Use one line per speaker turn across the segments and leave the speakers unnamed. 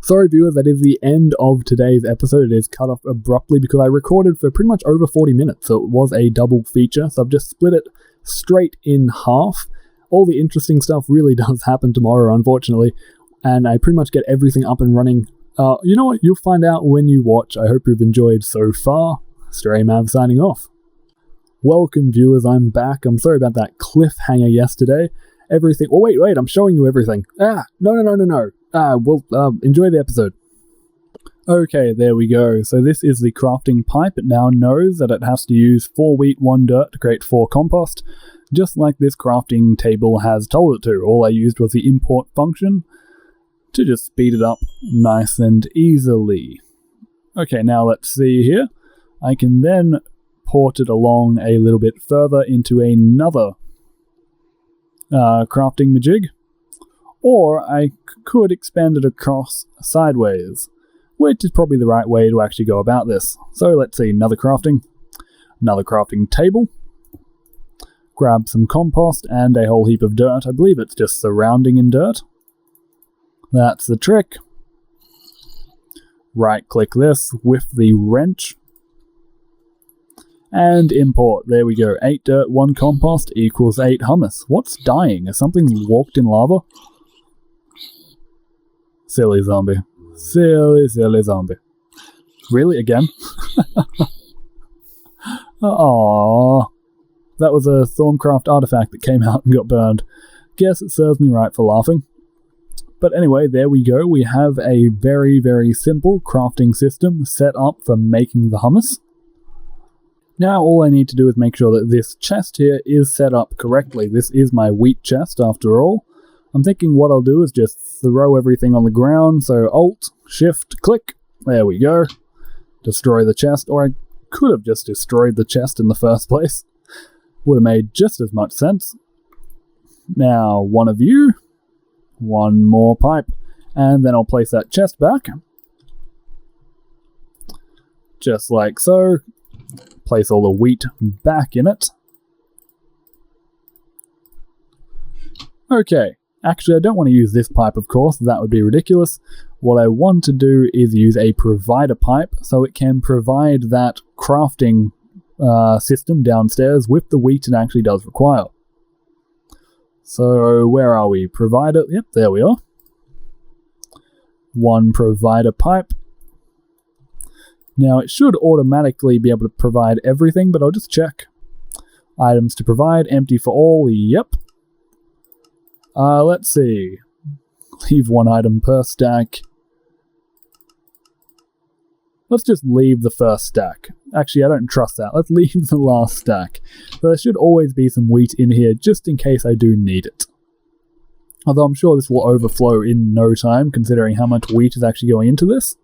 Sorry viewers, that is the end of today's episode. It is cut off abruptly because I recorded for pretty much over 40 minutes, so it was a double feature, so I've just split it straight in half. All the interesting stuff really does happen tomorrow, unfortunately, and I pretty much get everything up and running. You know what? You'll find out when you watch. I hope you've enjoyed so far. Stray Mav signing off. Welcome viewers, I'm back. I'm sorry about that cliffhanger yesterday. Everything... Oh, wait, I'm showing you everything. No. Enjoy the episode. Okay, there we go. So this is the crafting pipe. It now knows that it has to use 4 wheat, 1 dirt to create 4 compost, just like this crafting table has told it to. All I used was the import function to just speed it up nice and easily. Okay, now let's see here. I can then port it along a little bit further into another crafting majig, or I could expand it across sideways, which is probably the right way to actually go about this. So let's see, another crafting table, grab some compost and a whole heap of dirt. I believe it's just surrounding in dirt. That's the trick. Right click this with the wrench and import. There we go. 8 dirt, 1 compost equals 8 hummus. What's dying? Has something walked in lava? Silly zombie. Silly zombie. Really? Again? Aww. That was a Thorncraft artifact that came out and got burned. Guess it serves me right for laughing. But anyway, there we go. We have a very, very simple crafting system set up for making the hummus. Now all I need to do is make sure that this chest here is set up correctly. This is my wheat chest after all. I'm thinking what I'll do is just throw everything on the ground, so Alt, Shift, click, there we go. Destroy the chest, or I could have just destroyed the chest in the first place. Would have made just as much sense. Now, one of you, one more pipe, and then I'll place that chest back. Just like so. Place all the wheat back in it. Okay. Actually, I don't want to use this pipe, of course. That would be ridiculous. What I want to do is use a provider pipe so it can provide that crafting system downstairs with the wheat it actually does require. So, where are we? Provider. Yep, there we are. One provider pipe. Now, it should automatically be able to provide everything, but I'll just check. Items to provide, empty for all, yep. Let's see. Leave 1 item per stack. Let's just leave the first stack. Actually, I don't trust that. Let's leave the last stack. So there should always be some wheat in here, just in case I do need it. Although I'm sure this will overflow in no time, considering how much wheat is actually going into this.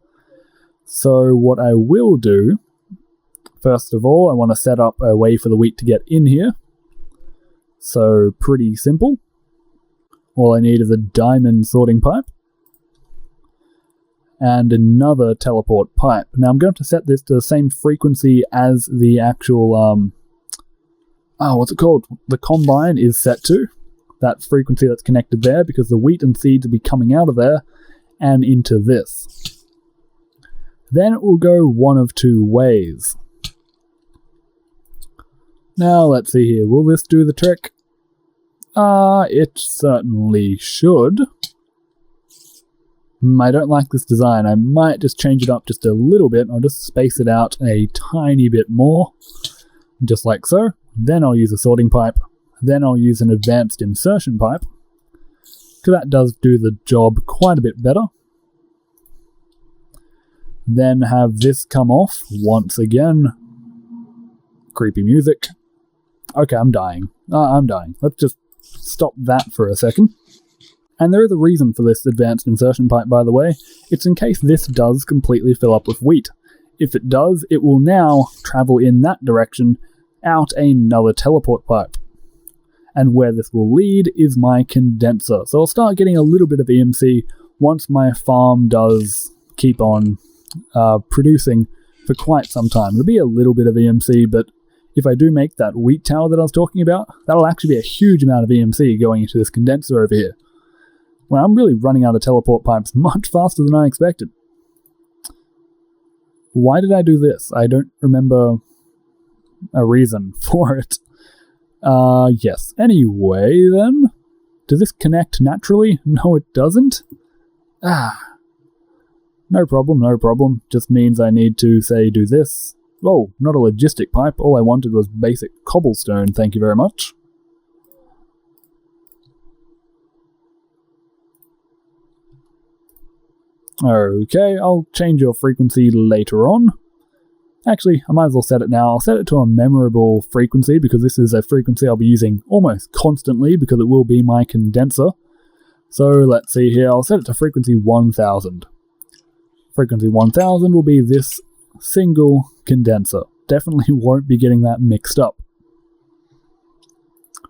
So what I will do, first of all, I want to set up a way for the wheat to get in here. So pretty simple. All I need is a diamond sorting pipe. And another teleport pipe. Now I'm going to set this to the same frequency as the actual, what's it called? The combine is set to. That frequency that's connected there, because the wheat and seeds will be coming out of there and into this. Then it will go one of 2 ways. Now, let's see here. Will this do the trick? It certainly should. I don't like this design. I might just change it up just a little bit. I'll just space it out a tiny bit more. Just like so. Then I'll use a sorting pipe. Then I'll use an advanced insertion pipe. Because that does do the job quite a bit better. Then have this come off once again. Creepy music. Okay, I'm dying. Let's just stop that for a second. And there is a reason for this advanced insertion pipe, by the way. It's in case this does completely fill up with wheat. If it does, it will now travel in that direction out another teleport pipe. And where this will lead is my condenser. So I'll start getting a little bit of EMC once my farm does keep on producing for quite some time. It'll be a little bit of EMC, but if I do make that wheat tower that I was talking about, that'll actually be a huge amount of EMC going into this condenser over here. Well, I'm really running out of teleport pipes much faster than I expected. Why did I do this? I don't remember a reason for it. Yes. Anyway, then. Does this connect naturally? No, it doesn't. No problem, no problem. Just means I need to, say, do this. Oh, not a logistic pipe. All I wanted was basic cobblestone, thank you very much. Okay, I'll change your frequency later on. Actually, I might as well set it now. I'll set it to a memorable frequency because this is a frequency I'll be using almost constantly because it will be my condenser. So let's see here, I'll set it to frequency 1000. Frequency 1000 will be this single condenser. Definitely won't be getting that mixed up.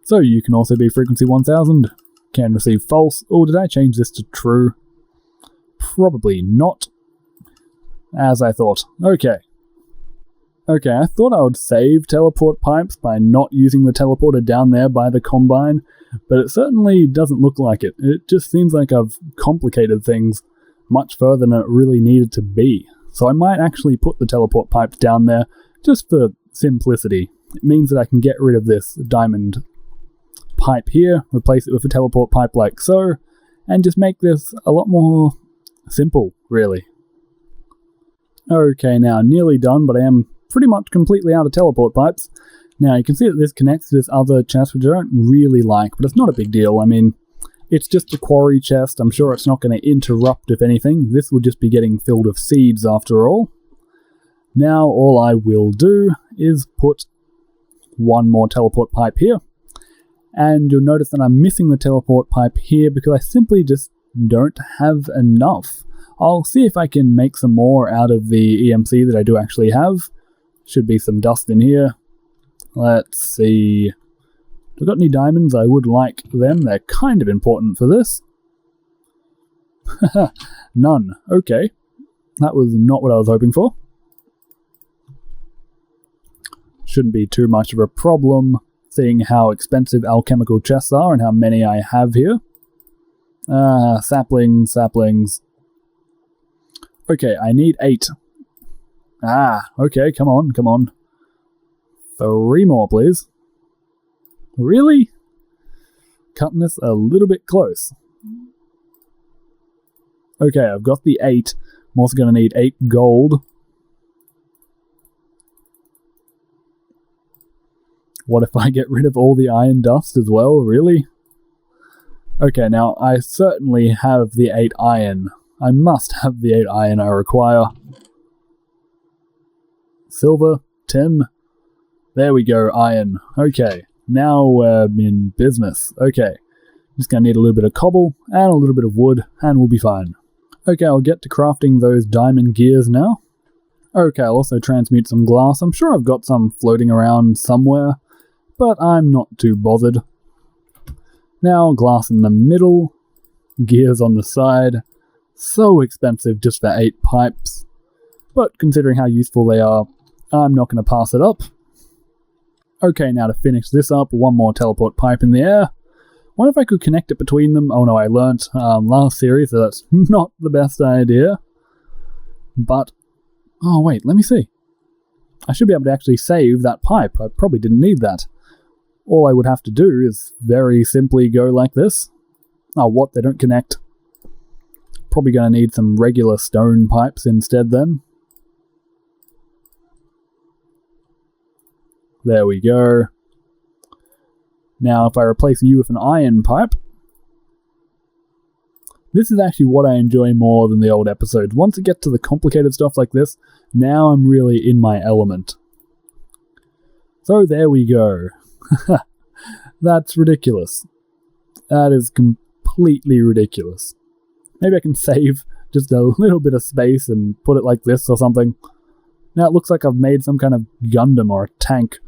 So you can also be frequency 1000. Can receive false. Oh, did I change this to true? Probably not. As I thought. Okay, I thought I would save teleport pipes by not using the teleporter down there by the combine, but it certainly doesn't look like it. It just seems like I've complicated things much further than it really needed to be. So I might actually put the teleport pipes down there just for simplicity. It means that I can get rid of this diamond pipe here, replace it with a teleport pipe like so, and just make this a lot more simple, really. Okay, now nearly done, but I am pretty much completely out of teleport pipes. Now you can see that this connects to this other chest, which I don't really like, but it's not a big deal. I mean, it's just a quarry chest. I'm sure it's not going to interrupt, if anything. This will just be getting filled with seeds after all. Now all I will do is put one more teleport pipe here. And you'll notice that I'm missing the teleport pipe here because I simply just don't have enough. I'll see if I can make some more out of the EMC that I do actually have. Should be some dust in here. Let's see. Have I got any diamonds? I would like them. They're kind of important for this. None. Okay. That was not what I was hoping for. Shouldn't be too much of a problem, seeing how expensive alchemical chests are and how many I have here. Saplings. Okay, I need 8. Okay, come on. 3 more, please. Really? Cutting this a little bit close. Okay, I've got the 8. I'm also going to need 8 gold. What if I get rid of all the iron dust as well? Really? Okay, now I certainly have the 8 iron. I must have the 8 iron I require. Silver, tin. There we go, iron. Okay, now we're in business. Okay, just gonna need a little bit of cobble and a little bit of wood, and we'll be fine. Okay, I'll get to crafting those diamond gears now. Okay, I'll also transmute some glass. I'm sure I've got some floating around somewhere, but I'm not too bothered. Now, glass in the middle, gears on the side. So expensive just for 8 pipes, but considering how useful they are, I'm not going to pass it up. Okay, now to finish this up, one more teleport pipe in the air. Wonder if I could connect it between them. Oh no, I learnt last series that that's not the best idea. But, oh wait, let me see. I should be able to actually save that pipe. I probably didn't need that. All I would have to do is very simply go like this. Oh, what? They don't connect. Probably going to need some regular stone pipes instead then. There we go. Now if I replace you with an iron pipe, this is actually what I enjoy more than the old episodes. Once it gets to the complicated stuff like this, now I'm really in my element. So there we go. That's ridiculous. That is completely ridiculous. Maybe I can save just a little bit of space and put it like this or something. Now it looks like I've made some kind of Gundam or a tank.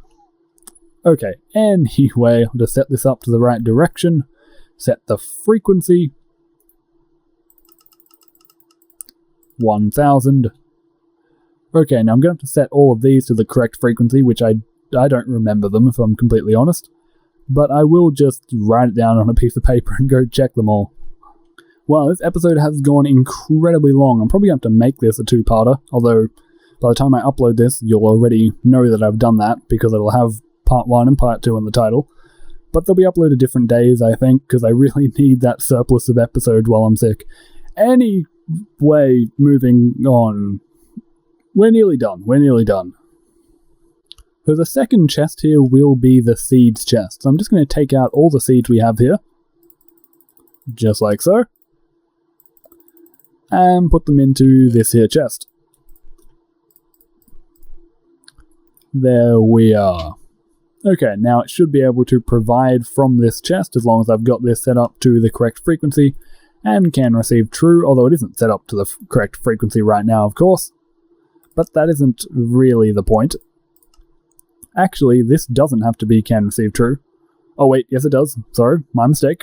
Okay, anyway, I'll just set this up to the right direction. Set the frequency. 1000. Okay, now I'm going to have to set all of these to the correct frequency, which I don't remember them if I'm completely honest. But I will just write it down on a piece of paper and go check them all. Well, this episode has gone incredibly long. I'm probably going to have to make this a two-parter, although by the time I upload this, you'll already know that I've done that, because it'll have part 1 and part 2 in the title. But they'll be uploaded different days, I think, because I really need that surplus of episodes while I'm sick. Anyway, moving on. We're nearly done. So the second chest here will be the seeds chest. So I'm just going to take out all the seeds we have here, just like so, and put them into this here chest. There we are. Okay, now it should be able to provide from this chest as long as I've got this set up to the correct frequency and can receive true, although it isn't set up to the correct frequency right now, of course. But that isn't really the point. Actually, this doesn't have to be can receive true. Oh wait, yes it does. Sorry, my mistake.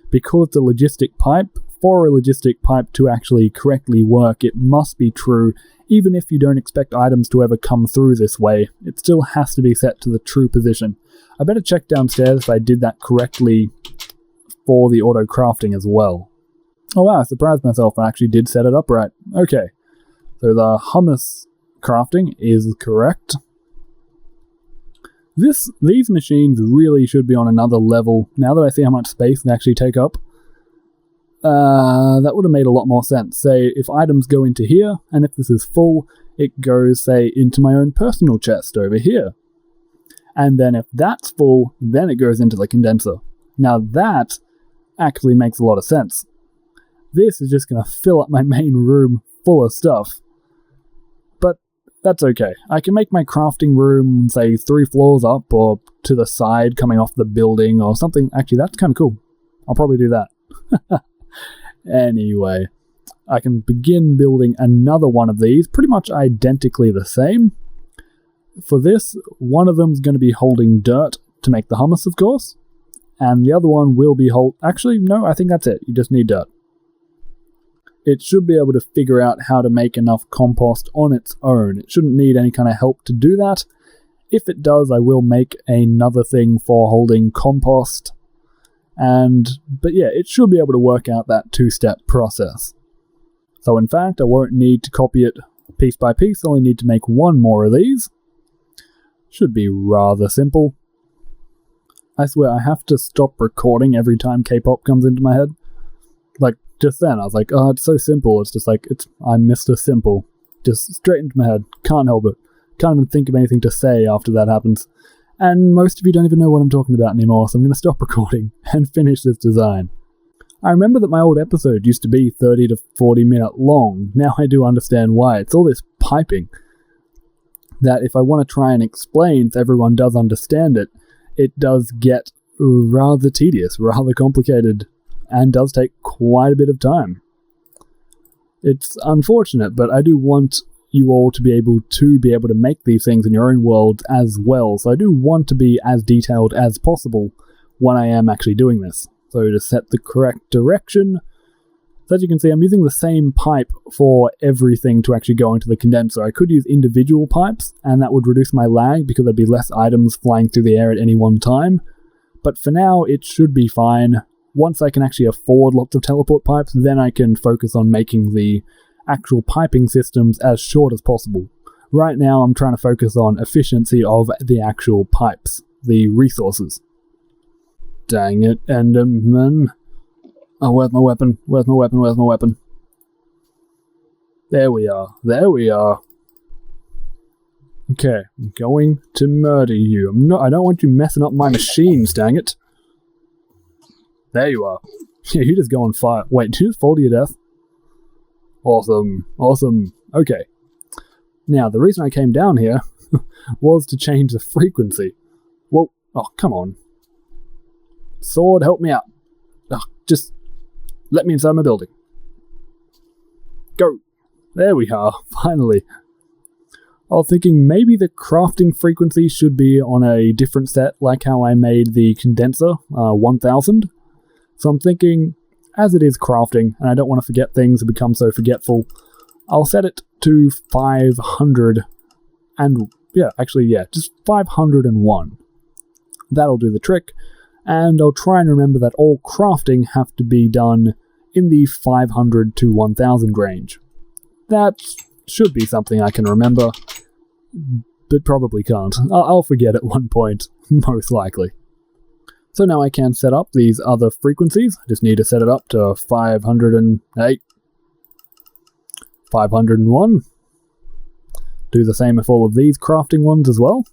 Because the logistic pipe, for a logistic pipe to actually correctly work, it must be true. Even if you don't expect items to ever come through this way, it still has to be set to the true position. I better check downstairs if I did that correctly for the auto crafting as well. Oh wow, I surprised myself, I actually did set it up right. Okay, so the hummus crafting is correct. These machines really should be on another level. Now that I see how much space they actually take up, that would have made a lot more sense. Say, if items go into here, and if this is full, it goes, say, into my own personal chest over here. And then if that's full, then it goes into the condenser. Now that actually makes a lot of sense. This is just going to fill up my main room full of stuff. But that's okay. I can make my crafting room, say, 3 floors up, or to the side coming off the building, or something. Actually, that's kind of cool. I'll probably do that. Anyway, I can begin building another one of these, pretty much identically the same. For this, one of them's going to be holding dirt to make the hummus, of course, and the other one will be actually, no, I think that's it. You just need dirt. It should be able to figure out how to make enough compost on its own. It shouldn't need any kind of help to do that. If it does, I will make another thing for holding compost. But yeah, it should be able to work out that 2-step process. So in fact, I won't need to copy it piece by piece, I only need to make one more of these. Should be rather simple. I swear, I have to stop recording every time K-pop comes into my head. Like, just then, I was like, oh, it's so simple. It's just like, I'm Mr. Simple. Just straight into my head. Can't help it. Can't even think of anything to say after that happens. And most of you don't even know what I'm talking about anymore, so I'm going to stop recording and finish this design. I remember that my old episode used to be 30 to 40 minute long. Now I do understand why. It's all this piping that if I want to try and explain, if everyone does understand it, it does get rather tedious, rather complicated, and does take quite a bit of time. It's unfortunate, but I do want you all to be able to make these things in your own world as well. So I do want to be as detailed as possible when I am actually doing this. So to set the correct direction, so as you can see, I'm using the same pipe for everything to actually go into the condenser. I could use individual pipes, and that would reduce my lag because there'd be less items flying through the air at any one time. But for now, it should be fine. Once I can actually afford lots of teleport pipes, then I can focus on making the actual piping systems as short as possible. Right now, I'm trying to focus on efficiency of the actual pipes, the resources. Dang it, Enderman. Oh, where's my weapon? Where's my weapon? Where's my weapon? There we are. There we are. Okay, I'm going to murder you. I don't want you messing up my machines, dang it. There you are. Yeah, you just go on fire. Wait, did you just fall to your death? Awesome. Awesome. Okay. Now, the reason I came down here was to change the frequency. Whoa. Oh, come on. Sword, help me out. Oh, just let me inside my building. Go. There we are. Finally. I was thinking maybe the crafting frequency should be on a different set, like how I made the condenser, 1000. So I'm thinking, as it is crafting, and I don't want to forget things and become so forgetful, I'll set it to 500, and just 501. That'll do the trick, and I'll try and remember that all crafting have to be done in the 500 to 1000 range. That should be something I can remember, but probably can't. I'll forget at one point, most likely. So now I can set up these other frequencies. I just need to set it up to 508, 501. Do the same with all of these crafting ones as well.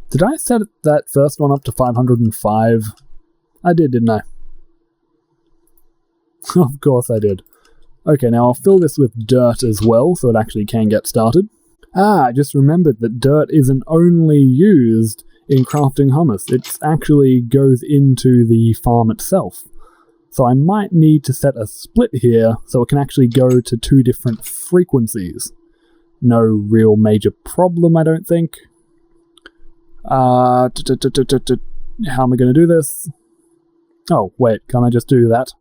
Did I set that first one up to 505? I did, didn't I? Of course I did. Okay, now I'll fill this with dirt as well, so it actually can get started. I just remembered that dirt isn't only used in crafting hummus, it actually goes into the farm itself. So I might need to set a split here so it can actually go to 2 different frequencies. No real major problem, I don't think. How am I going to do this? Oh, wait, can't I just do that?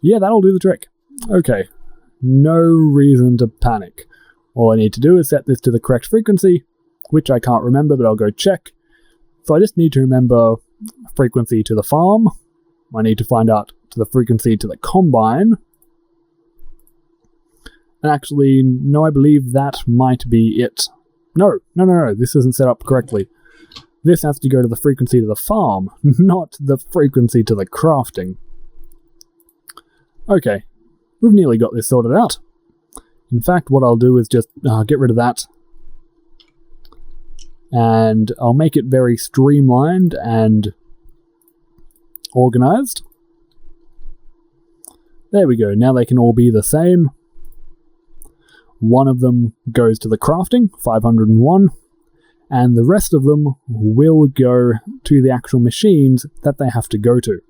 Yeah, that'll do the trick. Okay, no reason to panic. All I need to do is set this to the correct frequency, which I can't remember, but I'll go check. So I just need to remember frequency to the farm. I need to find out to the frequency to the combine. And actually, no, I believe that might be it. No, this isn't set up correctly. This has to go to the frequency to the farm, not the frequency to the crafting. Okay, we've nearly got this sorted out. In fact, what I'll do is just get rid of that. And I'll make it very streamlined and organized. There we go, now they can all be the same. One of them goes to the crafting, 501, and the rest of them will go to the actual machines that they have to go to.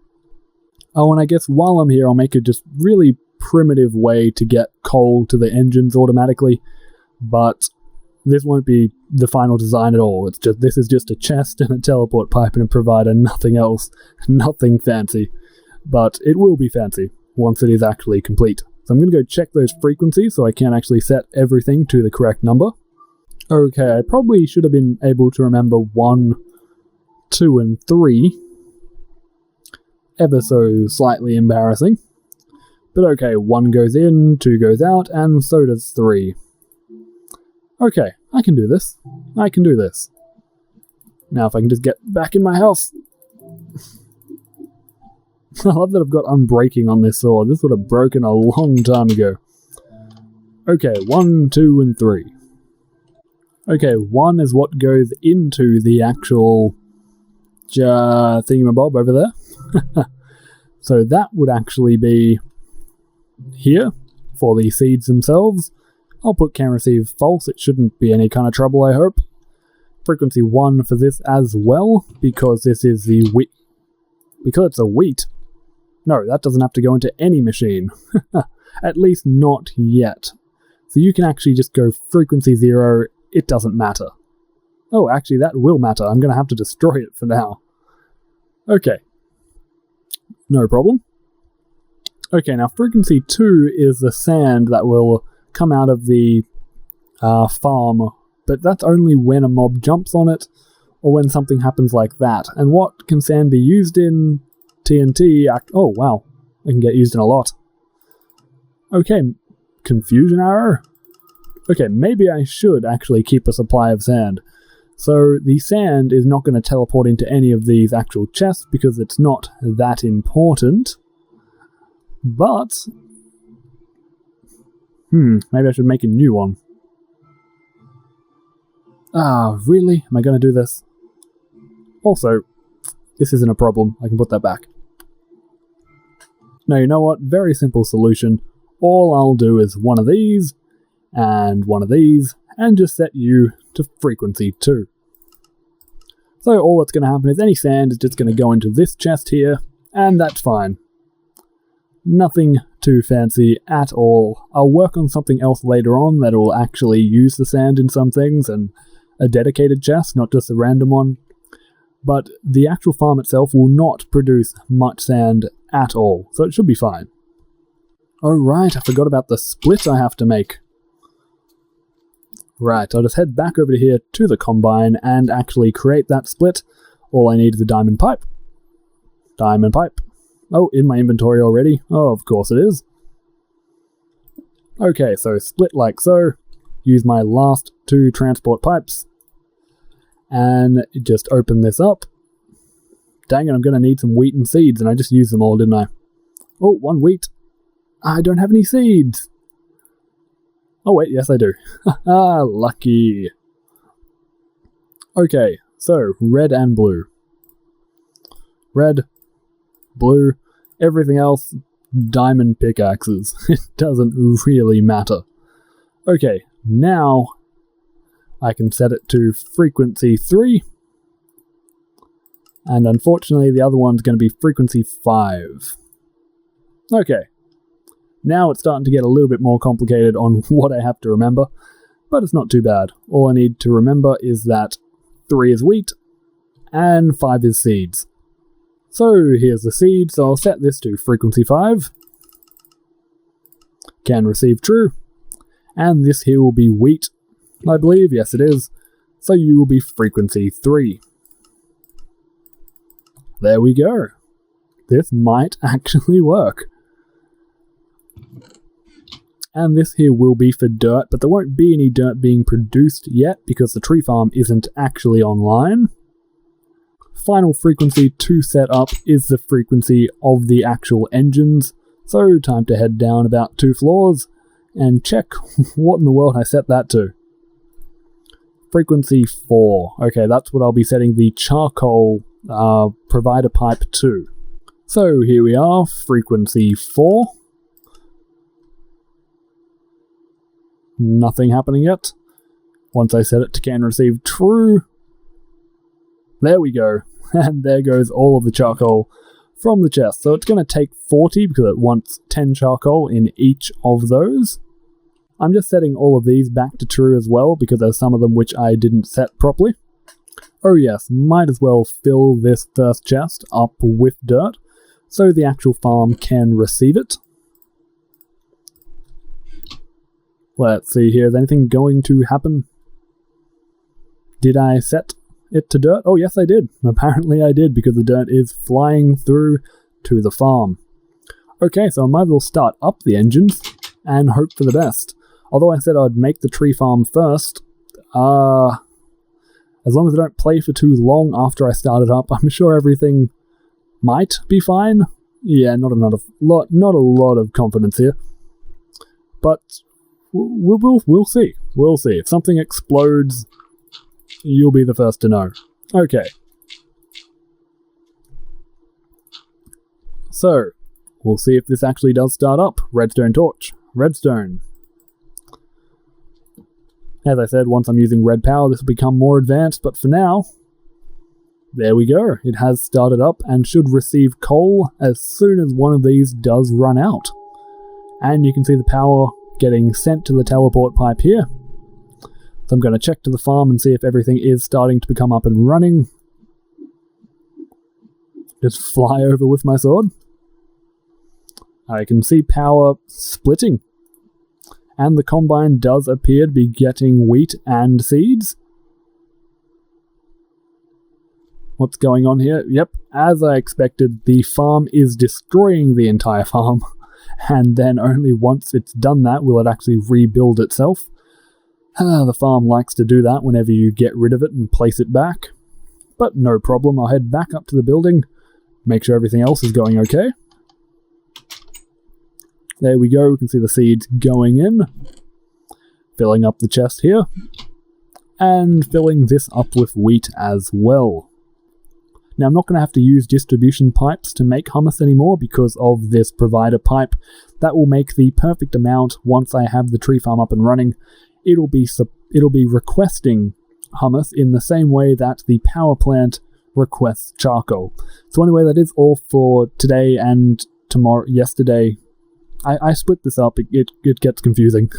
Oh, and I guess while I'm here, I'll make a just really primitive way to get coal to the engines automatically, but this won't be the final design at all. This is just a chest and a teleport pipe and a provider, nothing else, nothing fancy. But it will be fancy once it is actually complete. So I'm going to go check those frequencies so I can actually set everything to the correct number. Okay, I probably should have been able to remember 1, 2, and 3. Ever so slightly embarrassing. But okay, 1 goes in, 2 goes out, and so does 3. Okay, I can do this. I can do this. Now if I can just get back in my house. I love that I've got unbreaking on this sword. This would have broken a long time ago. Okay, 1, 2, and 3. Okay, 1 is what goes into the actual thingamabob over there. So that would actually be here for the seeds themselves. I'll put can receive false. It shouldn't be any kind of trouble, I hope. Frequency 1 for this as well, because this is the wheat. Because it's a wheat. No, that doesn't have to go into any machine. At least not yet. So you can actually just go frequency 0, it doesn't matter. Oh, actually that will matter. I'm going to have to destroy it for now. Okay. No problem. Okay, now frequency 2 is the sand that will come out of the farm, but that's only when a mob jumps on it, or when something happens like that. And what can sand be used in? TNT, oh wow, it can get used in a lot. Okay, confusion arrow? Okay, maybe I should actually keep a supply of sand. So the sand is not going to teleport into any of these actual chests because it's not that important. But maybe I should make a new one. Really? Am I going to do this? Also, this isn't a problem. I can put that back. Now, you know what? Very simple solution. All I'll do is one of these, and just set you to frequency 2. So all that's going to happen is any sand is just going to go into this chest here, and that's fine. Nothing too fancy at all. I'll work on something else later on that will actually use the sand in some things, and a dedicated chest, not just a random one. But the actual farm itself will not produce much sand at all, so it should be fine. Oh right, I forgot about the split I have to make. Right, I'll just head back over here to the combine and actually create that split. All I need is a diamond pipe. Diamond pipe. Oh, in my inventory already? Oh, of course it is. Okay, so split like so. Use my last 2 transport pipes. And just open this up. Dang it, I'm going to need some wheat and seeds, and I just used them all, didn't I? Oh, 1 wheat. I don't have any seeds. Oh wait, yes I do. Haha, lucky. Okay, so red and blue. Red, blue, everything else, diamond pickaxes. It doesn't really matter. Okay, now I can set it to frequency 3. And unfortunately the other one's going to be frequency 5. Okay. Now it's starting to get a little bit more complicated on what I have to remember, but it's not too bad. All I need to remember is that 3 is wheat, and 5 is seeds. So here's the seed, so I'll set this to frequency 5. Can receive true. And this here will be wheat, I believe. Yes, it is. So you will be frequency 3. There we go. This might actually work. And this here will be for dirt, but there won't be any dirt being produced yet because the tree farm isn't actually online. Final frequency to set up is the frequency of the actual engines, so time to head down about 2 floors and check what in the world I set that to. Frequency 4. Okay, that's what I'll be setting the charcoal provider pipe to. So here we are, frequency 4. Nothing happening yet. Once I set it to can receive true. There we go. And there goes all of the charcoal from the chest. So it's going to take 40 because it wants 10 charcoal in each of those. I'm just setting all of these back to true as well because there's some of them which I didn't set properly. Oh yes, might as well fill this first chest up with dirt so the actual farm can receive it. Let's see here, is anything going to happen? Did I set it to dirt? Oh yes I did. Apparently I did because the dirt is flying through to the farm. Okay, so I might as well start up the engines and hope for the best. Although I said I'd make the tree farm first, as long as I don't play for too long after I start it up, I'm sure everything might be fine. Yeah, not a lot of confidence here. But we'll see. We'll see. If something explodes, you'll be the first to know. Okay. So, we'll see if this actually does start up. Redstone torch. Redstone. As I said, once I'm using red power, this will become more advanced, but for now, there we go. It has started up and should receive coal as soon as one of these does run out. And you can see the power getting sent to the teleport pipe here. So I'm going to check to the farm and see if everything is starting to become up and running. Just fly over with my sword. I can see power splitting. And the combine does appear to be getting wheat and seeds. What's going on here? Yep, as I expected, the farm is destroying the entire farm. And then only once it's done that will it actually rebuild itself. The farm likes to do that whenever you get rid of it and place it back. But no problem, I'll head back up to the building, make sure everything else is going okay. There we go, we can see the seeds going in. Filling up the chest here. And filling this up with wheat as well. Now I'm not going to have to use distribution pipes to make hummus anymore because of this provider pipe. That will make the perfect amount once I have the tree farm up and running. It'll be requesting hummus in the same way that the power plant requests charcoal. So anyway, that is all for today and yesterday. I split this up, it gets confusing.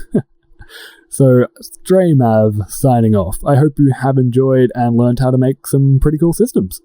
So, StrayMav signing off. I hope you have enjoyed and learned how to make some pretty cool systems.